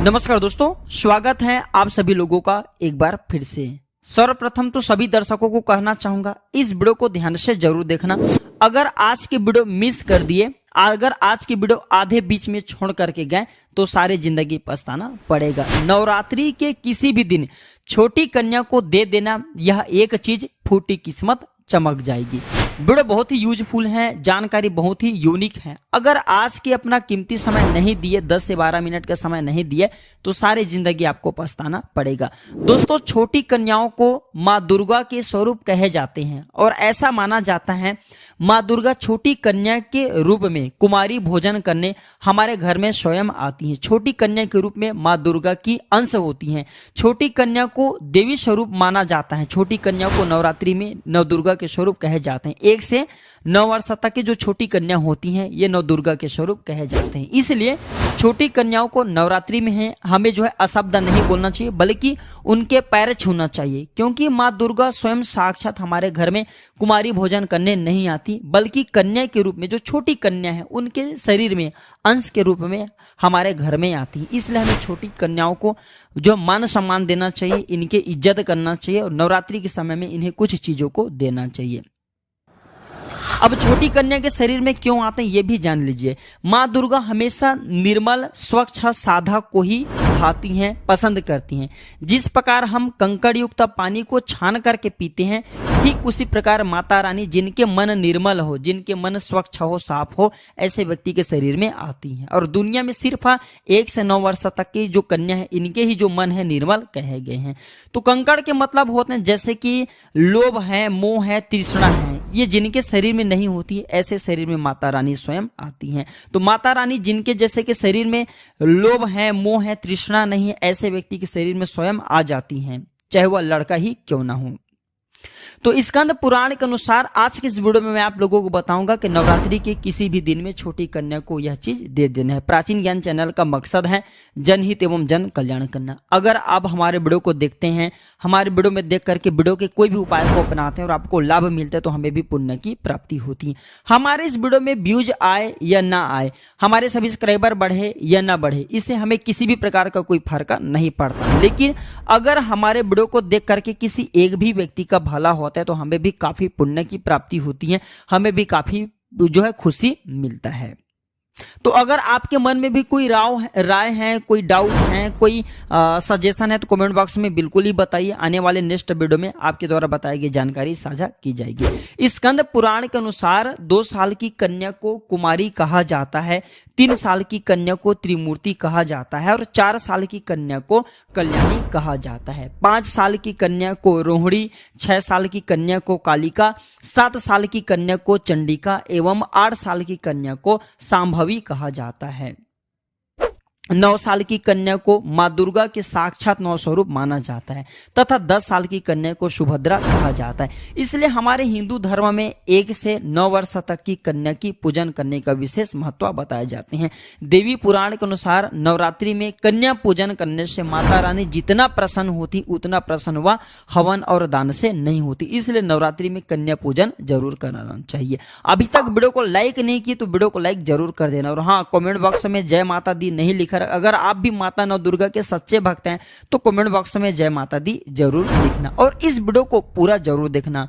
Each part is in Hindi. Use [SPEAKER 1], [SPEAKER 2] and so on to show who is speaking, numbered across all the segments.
[SPEAKER 1] नमस्कार दोस्तों, स्वागत है आप सभी लोगों का एक बार फिर से। सर्वप्रथम तो सभी दर्शकों को कहना चाहूंगा, इस वीडियो को ध्यान से जरूर देखना। अगर आज की वीडियो मिस कर दिए, अगर आज की वीडियो आधे बीच में छोड़ करके गए तो सारी जिंदगी पछताना पड़ेगा। नवरात्रि के किसी भी दिन छोटी कन्या को दे देना, यह एक चीज फूटी किस्मत चमक जाएगी। वीडियो बहुत ही यूजफुल है, जानकारी बहुत ही यूनिक है। अगर आज के अपना कीमती समय नहीं दिए, 10 से 12 मिनट का समय नहीं दिए तो सारी जिंदगी आपको पछताना पड़ेगा। दोस्तों, छोटी कन्याओं को माँ दुर्गा के स्वरूप कहे जाते हैं और ऐसा माना जाता है माँ दुर्गा छोटी कन्या के रूप में कुमारी भोजन करने हमारे घर में स्वयं आती हैं। छोटी कन्या के रूप में माँ दुर्गा की अंश होती हैं। छोटी कन्या को देवी स्वरूप माना जाता है। छोटी कन्या को नवरात्रि में नव दुर्गा के स्वरूप कहे जाते हैं। 1 से 9 वर्ष तक की जो छोटी कन्या होती हैं, ये नव दुर्गा के स्वरूप कहे जाते हैं। इसलिए छोटी कन्याओं को नवरात्रि में है हमें जो है अशब्द नहीं बोलना चाहिए, बल्कि उनके पैर छूना चाहिए, क्योंकि माँ दुर्गा स्वयं साक्षात हमारे घर में कुमारी भोजन करने नहीं आती, बल्कि कन्या के रूप में जो छोटी कन्या है उनके शरीर में अंश के रूप में हमारे घर में आती। इसलिए हमें छोटी कन्याओं को जो मान सम्मान देना चाहिए, इनके इज्जत करना चाहिए और नवरात्रि के समय में इन्हें कुछ चीजों को देना चाहिए। अब छोटी कन्या के शरीर में क्यों आते हैं ये भी जान लीजिए। माँ दुर्गा हमेशा निर्मल स्वच्छ साधा को ही खाती हैं, पसंद करती हैं। जिस प्रकार हम कंकड़ युक्त पानी को छान करके पीते हैं, ठीक उसी प्रकार माता रानी जिनके मन निर्मल हो, जिनके मन स्वच्छ हो, साफ हो, ऐसे व्यक्ति के शरीर में आती हैं। और दुनिया में सिर्फ 1 से 9 वर्ष तक की जो कन्या है, इनके ही जो मन है निर्मल कहे गए हैं। तो कंकड़ के मतलब होते हैं जैसे कि लोभ है, मोह है, तृष्णा है, ये जिनके शरीर में नहीं होती है, ऐसे शरीर में माता रानी स्वयं आती हैं। तो माता रानी जिनके जैसे के शरीर में लोभ है, मोह है, तृष्णा नहीं है, ऐसे व्यक्ति के शरीर में स्वयं आ जाती हैं, चाहे वह लड़का ही क्यों ना हो। तो स्कंद पुराण के अनुसार आज की इस वीडियो में मैं आप लोगों को बताऊंगा कि नवरात्रि के किसी भी दिन में छोटी कन्या को यह चीज दे देना है। प्राचीन ज्ञान चैनल का मकसद है जनहित एवं जन कल्याण करना। अगर आप हमारे वीडियो को देखते हैं, हमारे वीडियो में देख करके वीडियो के कोई भी उपाय को अपनाते हैं और आपको लाभ मिलता है, तो हमें भी पुण्य की प्राप्ति होती है। हमारे इस वीडियो में व्यूज आए या ना आए, हमारे सब्सक्राइबर बढ़े या ना बढ़े, इससे हमें किसी भी प्रकार का कोई फर्क नहीं पड़ता। लेकिन अगर हमारे वीडियो को देख करके किसी एक भी व्यक्ति का भला होता है तो हमें भी काफी पुण्य की प्राप्ति होती है, हमें भी काफी जो है खुशी मिलता है। तो अगर आपके मन में भी कोई राय है, कोई डाउट है, कोई सजेशन है, तो कमेंट बॉक्स में बिल्कुल ही बताइए। आने वाले नेक्स्ट वीडियो में आपके द्वारा बताई गई जानकारी साझा की जाएगी। स्कंद पुराण के अनुसार 2 साल की कन्या को कुमारी कहा जाता है, 3 साल की कन्या को त्रिमूर्ति कहा जाता है और 4 साल की कन्या को कल्याणी कहा जाता है। 5 साल की कन्या को रोहिणी, 6 साल की कन्या को कालिका, 7 साल की कन्या को चंडिका एवं 8 साल की कन्या को सांभवी कहा जाता है। 9 साल की कन्या को माँ दुर्गा के साक्षात 9 स्वरूप माना जाता है तथा 10 साल की कन्या को सुभद्रा कहा जाता है। इसलिए हमारे हिंदू धर्म में 1 से 9 वर्ष तक की कन्या की पूजन करने का विशेष महत्व बताए जाते हैं। देवी पुराण के अनुसार नवरात्रि में कन्या पूजन करने से माता रानी जितना प्रसन्न होती उतना प्रसन्न वह हवन और दान से नहीं होती। इसलिए नवरात्रि में कन्या पूजन जरूर कराना चाहिए। अभी तक वीडियो को लाइक नहीं की तो वीडियो को लाइक जरूर कर देना। और हाँ, कमेंट बॉक्स में जय माता दी नहीं लिखा, अगर आप भी माता नव दुर्गा के सच्चे भक्त हैं तो कमेंट बॉक्स में जय माता दी जरूर लिखना और इस वीडियो को पूरा जरूर देखना।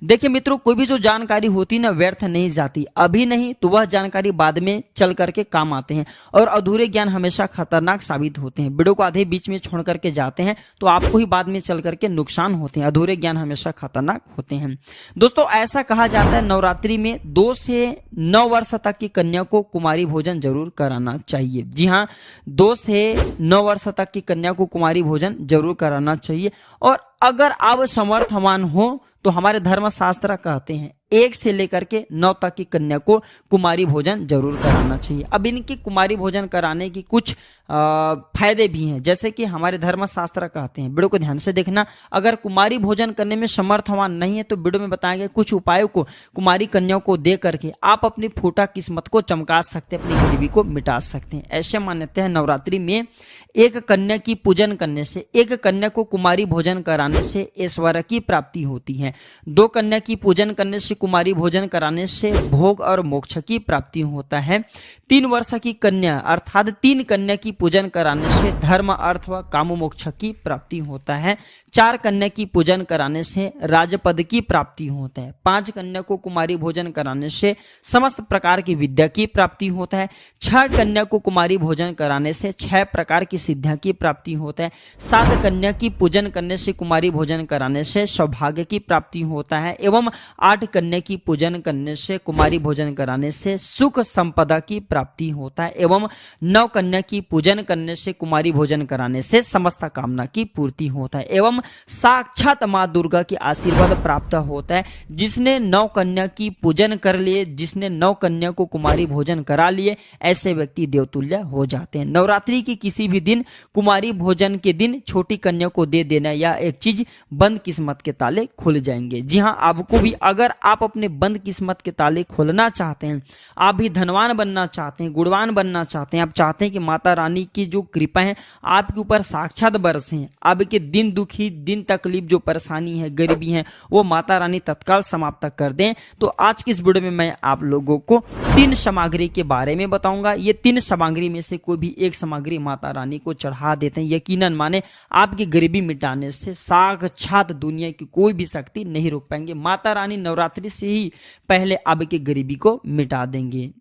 [SPEAKER 1] देखिए मित्रों, कोई भी जो जानकारी होती ना व्यर्थ नहीं जाती। अभी नहीं तो वह जानकारी बाद में चल करके काम आते हैं और अधूरे ज्ञान हमेशा खतरनाक साबित होते हैं। वीडियो को आधे बीच में छोड़ करके जाते हैं तो आपको ही बाद में चल करके नुकसान होते हैं। अधूरे ज्ञान हमेशा खतरनाक होते हैं। दोस्तों, ऐसा कहा जाता है नवरात्रि में 2 से 9 वर्ष तक की कन्या को कुमारी भोजन जरूर कराना चाहिए। जी हाँ, 2 से 9 वर्ष तक की कन्या को कुमारी भोजन जरूर कराना चाहिए। और अगर आप समर्थवान हो तो हमारे धर्मशास्त्र कहते हैं 1 से लेकर के 9 तक की कन्या को कुमारी भोजन जरूर कराना चाहिए। अब इनकी कुमारी भोजन कराने की कुछ फायदे भी हैं, जैसे कि हमारे धर्मशास्त्र कहते हैं, वीडियो को ध्यान से देखना। अगर कुमारी भोजन करने में समर्थवान नहीं है तो वीडियो में बताए गए कुछ उपायों को कुमारी कन्याओं को दे करके आप अपनी फूटा किस्मत को चमका सकते हैं, अपनी गरीबी को मिटा सकते हैं। ऐसे मान्यता है नवरात्रि में 1 कन्या की पूजन करने से, 1 कन्या को कुमारी भोजन कराने से ऐश्वर्य की प्राप्ति होती है। 2 कन्या की पूजन करने से कुमारी भोजन कराने से भोग और मोक्ष की प्राप्ति होता है। 3 वर्ष की कन्या अर्थात 3 कन्या की पूजन कराने से धर्म अर्थ व काम मोक्ष की प्राप्ति होता है। 4 कन्या की पूजन कराने से राजपद की प्राप्ति होता है। 5 कन्या को कुमारी भोजन कराने से समस्त प्रकार की विद्या की प्राप्ति होता है। 6 कन्या को कुमारी भोजन कराने से 6 प्रकार की सिद्धियां की प्राप्ति होता है। 7 कन्या की पूजन करने से कुमारी भोजन कराने से सौभाग्य की प्राप्ति होता है एवं 8 कन्या की पूजन करने से कुमारी भोजन कराने से सुख संपदा की प्राप्ति होता है एवं 9 कन्या की पूजन करने से कुमारी भोजन कराने से समस्त कामना की पूर्ति होता है एवं साक्षात माँ दुर्गा की आशीर्वाद प्राप्त होता है। जिसने 9 कन्या की पूजन कर लिए, जिसने 9 कन्या को कुमारी भोजन करा लिए, ऐसे व्यक्ति देवतुल्य हो जाते हैं। नवरात्रि के किसी भी दिन कुमारी भोजन के दिन छोटी कन्या को दे देना या एक चीज बंद किस्मत के ताले खुल जाएंगे। जी हाँ, आपको भी अगर आप अपने बंद किस्मत के ताले खोलना चाहते हैं, आप भी धनवान बनना चाहते हैं, गुणवान बनना चाहते हैं, आप चाहते हैं कि माता रानी की जो कृपा है आपके ऊपर साक्षात बरसे, आपके दिन दुखी, दिन तकलीफ, जो परेशानी है, गरीबी है, वो माता रानी तत्काल समाप्त कर दें, तो आज की इस वीडियो में मैं आप लोगों को 3 सामग्री के बारे में बताऊंगा। ये 3 सामग्री में से कोई भी एक सामग्री माता रानी को चढ़ा देते हैं, यकीनन माने आपकी गरीबी मिटाने से साक्षात दुनिया की कोई भी शक्ति नहीं रोक पाएंगे। माता रानी नवरात्रि से ही पहले आपकी गरीबी को मिटा देंगे।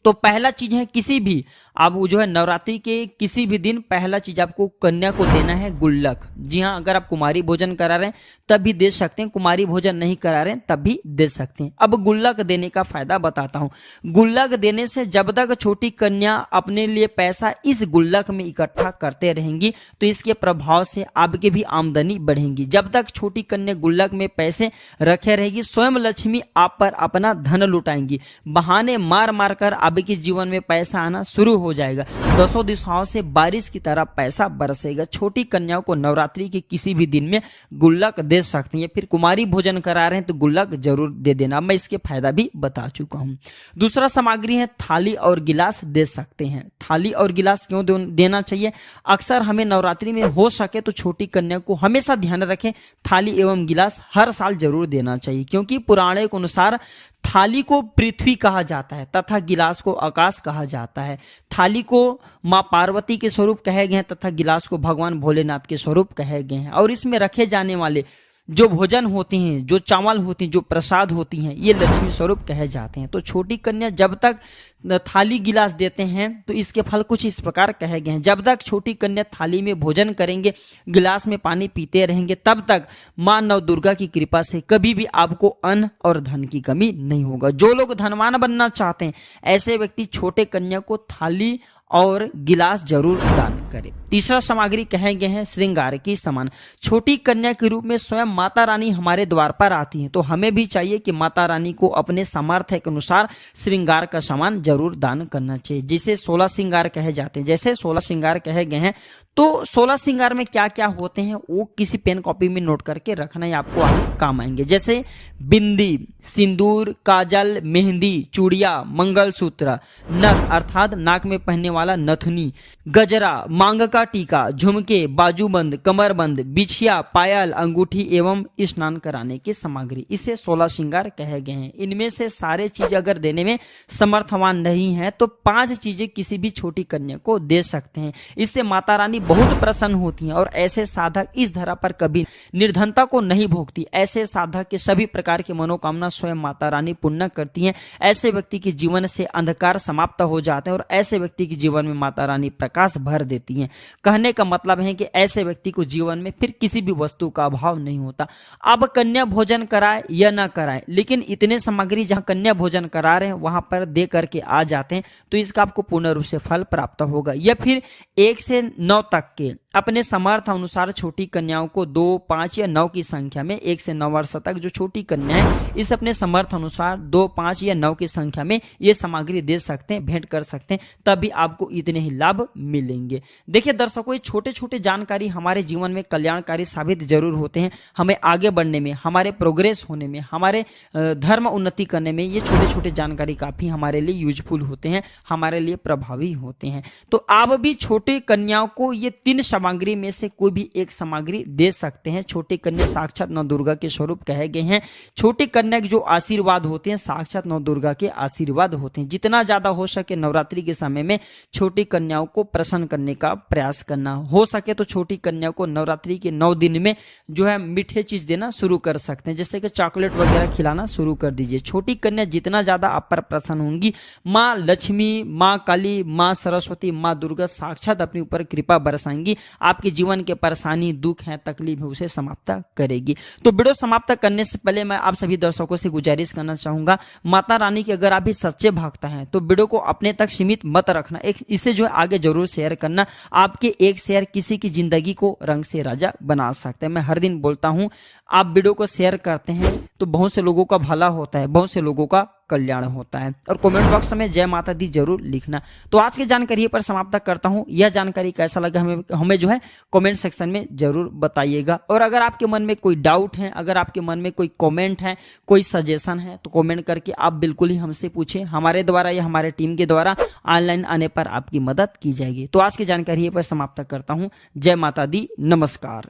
[SPEAKER 1] तो पहला चीज है, किसी भी आप जो है नवरात्रि के किसी भी दिन पहला चीज आपको कन्या को देना है गुल्लक। जी हाँ, अगर आप कुमारी भोजन करा रहे हैं तब भी दे सकते हैं, कुमारी भोजन नहीं करा रहे हैं तब भी दे सकते हैं। अब गुल्लक देने का फायदा बताता हूँ। गुल्लक देने से जब तक छोटी कन्या अपने लिए पैसा इस गुल्लक में इकट्ठा करते रहेंगी तो इसके प्रभाव से आपकी भी आमदनी बढ़ेगी। जब तक छोटी कन्या गुल्लक में पैसे रखे रहेगी, स्वयं लक्ष्मी आप पर अपना धन लुटाएंगी। बहाने मार मार कर आपके जीवन में पैसा आना शुरू हो जाएगा। 10 दिशाओं से बारिश की तरह पैसा बरसेगा। छोटी कन्याओं को नवरात्रि के किसी भी दिन में गुल्लक दे सकती हैं। फिर कुमारी भोजन करा रहे हैं तो गुल्लक जरूर दे देना, मैं इसके फायदा भी बता चुका हूं। दूसरा सामग्री है थाली और गिलास दे सकते हैं। थाली और गिलास क्यों देना चाहिए? अक्सर हमें नवरात्रि में हो सके तो छोटी कन्या को हमेशा ध्यान रखें, थाली एवं गिलास हर साल जरूर देना चाहिए, क्योंकि पुराणों के अनुसार थाली को पृथ्वी कहा जाता है तथा गिलास को आकाश कहा जाता है। थाली को माँ पार्वती के स्वरूप कहे गए हैं तथा गिलास को भगवान भोलेनाथ के स्वरूप कहे गए हैं। और इसमें रखे जाने वाले जो भोजन होती हैं, जो चावल होती हैं, जो प्रसाद होती हैं, ये लक्ष्मी स्वरूप कहे जाते हैं। तो छोटी कन्या जब तक थाली गिलास देते हैं तो इसके फल कुछ इस प्रकार कहे गए हैं। जब तक छोटी कन्या थाली में भोजन करेंगे, गिलास में पानी पीते रहेंगे, तब तक माँ नव दुर्गा की कृपा से कभी भी आपको अन्न और धन की कमी नहीं होगा। जो लोग धनवान बनना चाहते हैं ऐसे व्यक्ति छोटे कन्या को थाली और गिलास जरूर दान करें। तीसरा सामग्री कहे गए हैं श्रृंगार की सामान। छोटी कन्या के रूप में स्वयं माता रानी हमारे द्वार पर आती हैं, तो हमें भी चाहिए कि माता रानी को अपने सामर्थ्य के अनुसार श्रृंगार का सामान जरूर दान करना चाहिए। जिसे 16 श्रृंगार कहे जाते हैं, जैसे 16 श्रृंगार कहे गए हैं, तो 16 श्रृंगार में क्या क्या होते हैं वो किसी पेन कॉपी में नोट करके रखना है, आपको काम आएंगे। जैसे बिंदी, सिंदूर, काजल, मेहंदी, चूड़िया, मंगलसूत्र, नथ अर्थात नाक में पहनने वाला नथुनी, गजरा, मांग का टीका, झुमके, बाजूबंद, कमरबंद, बिछिया, पायल, अंगूठी एवं स्नान कराने की सामग्री, इसे 16 श्रृंगार कहे गए हैं। इनमें से सारे चीज अगर देने में समर्थवान नहीं है तो 5 चीजें किसी भी छोटी कन्या को दे सकते हैं। इससे माता रानी बहुत प्रसन्न होती हैं और ऐसे साधक इस धरा पर कभी निर्धनता को नहीं भोगती। ऐसे साधक के सभी प्रकार की मनोकामना स्वयं माता रानी पूर्ण करती हैं। ऐसे व्यक्ति के जीवन से अंधकार समाप्त हो जाते हैं और ऐसे व्यक्ति के जीवन में माता रानी प्रकाश भर देती हैं। कहने का मतलब है कि ऐसे व्यक्ति को जीवन में फिर किसी भी वस्तु का अभाव नहीं होता। अब कन्या भोजन कराए या ना कराए, लेकिन इतने सामग्री जहां कन्या भोजन करा रहे हैं वहां पर दे करके आ जाते हैं तो इसका आपको पूर्ण रूप से फल प्राप्त होगा। या फिर 1 से 9 तक के अपने समर्थ अनुसार छोटी कन्याओं को 2, 5 या 9 की संख्या में 1 से 9 वर्ष तक जो छोटी कन्या है इस अपने समर्थ अनुसार 2, 5 या 9 की संख्या में ये सामग्री दे सकते हैं, भेंट कर सकते हैं, तभी आपको इतने ही लाभ मिलेंगे। देखिए दर्शकों, ये छोटे छोटे जानकारी हमारे जीवन में कल्याणकारी साबित जरूर होते हैं। हमें आगे बढ़ने में, हमारे प्रोग्रेस होने में, हमारे धर्म उन्नति करने में ये छोटे छोटे जानकारी काफ़ी हमारे लिए यूजफुल होते हैं, हमारे लिए प्रभावी होते हैं। तो आप भी छोटे कन्याओं को ये 3 सामग्री में से कोई भी एक सामग्री दे सकते हैं। छोटी कन्या साक्षात नौ दुर्गा के स्वरूप कहे गए हैं। छोटी कन्या के जो आशीर्वाद होते हैं साक्षात नौ दुर्गा के आशीर्वाद होते हैं। जितना ज्यादा हो सके नवरात्रि के समय में छोटी कन्याओं को प्रसन्न करने का प्रयास करना। हो सके तो छोटी कन्या को नवरात्रि के 9 दिन में जो है मीठे चीज देना शुरू कर सकते हैं, जैसे कि चॉकलेट वगैरह खिलाना शुरू कर दीजिए। छोटी कन्या जितना ज्यादा आप पर प्रसन्न होंगी, माँ लक्ष्मी, माँ काली, माँ सरस्वती, माँ दुर्गा साक्षात अपने ऊपर कृपा बरसाएंगी। आपके जीवन के परेशानी, दुख है, तकलीफ है, उसे समाप्त करेगी। तो वीडियो समाप्त करने से पहले मैं आप सभी दर्शकों से गुजारिश करना चाहूंगा, माता रानी के अगर आप भी सच्चे भक्त हैं तो वीडियो को अपने तक सीमित मत रखना, इसे जो है आगे जरूर शेयर करना। आपके एक शेयर किसी की जिंदगी को रंग से राजा बना सकते हैं। मैं हर दिन बोलता हूं, आप वीडियो को शेयर करते हैं तो बहुत से लोगों का भला होता है, बहुत से लोगों का कल्याण होता है। और कमेंट बॉक्स में जय माता दी जरूर लिखना। तो आज की जानकारी पर समाप्त करता हूं। यह जानकारी कैसा लगा हमें जो है कमेंट सेक्शन में जरूर बताइएगा। और अगर आपके मन में कोई डाउट है, अगर आपके मन में कोई कमेंट है, कोई सजेशन है, तो कमेंट करके आप बिल्कुल ही हमसे पूछें। हमारे द्वारा या हमारे टीम के द्वारा ऑनलाइन आने पर आपकी मदद की जाएगी। तो आज की जानकारी पर समाप्त करता हूं। जय माता दी, नमस्कार।